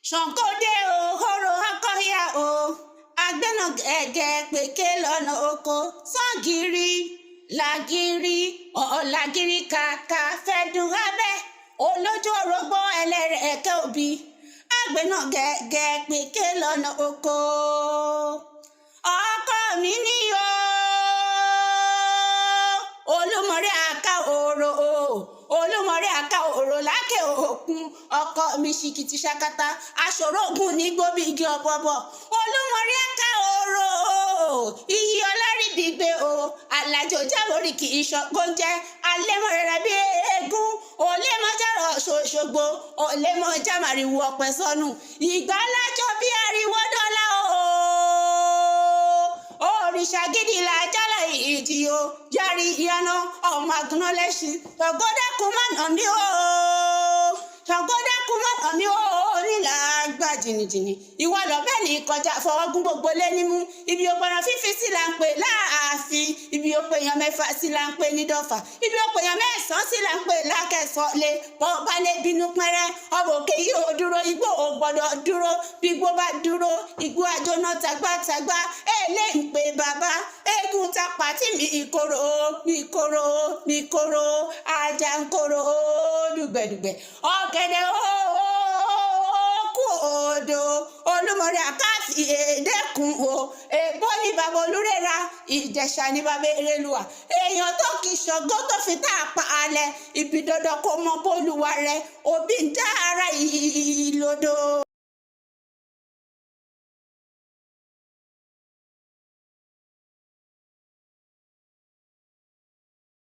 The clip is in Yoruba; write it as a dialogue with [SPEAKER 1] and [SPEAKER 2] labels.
[SPEAKER 1] Ṣàngódé o horo akọ́yà o agbẹ́nà gẹ́gẹ́ pèké lọ́nà oko sọ́gìrì làgìrì ọ̀làgìrì kàkà fẹ́dùn abẹ́ olójú orógbó ẹlẹ́rẹ̀ẹ́kẹ́ òbí agbẹ́nà gẹ́gẹ́ pèké lọ́nà oko ọkọ mi ní o olúmọ̀rí àká òrò o olúmọ̀rí àká òrò lákè òkun ọkọ mi ṣìkìtì ṣakata aṣòro ògùn ní gbóbi igi ọ̀bọ̀bọ̀ olúmọ̀rí àká òrò iyì ọlárìdìgbé o alájò jáwórí kì í ṣọgbóúnjẹ alẹ́mọ̀rẹ́rẹ́ bí eégún olémọ̀járọ̀ ṣòṣogbo olémọ̀já màrìwò ọ̀pẹ sọnù ìgbàlájọ bí ariwo dọ́là o òrìṣà gidi la jálà ìdí o yàrí ìyànà ọmọ àgùnà lẹ́sìn ṣàngódẹ́kun mọ̀nà mi o ṣàngódẹ́kun mọ̀nà mi o nílà gbà jìnnìjìnnì ìwọ lọ́bẹ̀ ní kọjá fọwọ́gún gbogbo lé nímú ibi ògbọ́nà fífi sí là ń pè láàfin ibi òpèyàn mẹ́fà sí là ń pè ní dọ́fà ibi òpèyàn mẹ́sàn-án sí là ń pè lákẹ́sọ̀ lé bọ́ bá lé bínú pẹ́rẹ́ ọmọ òkè yìí ò dúró igbó ò gbọ́dọ̀ dúró bí igbó bá dúró igbó àjọná tagbátàgbá èlé ń pè bàbá eégún tapà tí mi kóró ajá ń kóró dùgbẹ̀dùgbẹ̀ ọ̀gẹ̀dẹ̀ kú odò olúmọ̀rí àkáàfì èdèkùn o èbó ní bàbá olúrẹ́ra ìjẹ̀ṣà ní bàbá erélùwà èèyàn tó kì í ṣọgbó tó fi tá a pa alẹ̀ ibi dandan kó mọ bólúwa rẹ òbí ń dá ara ìlòdò.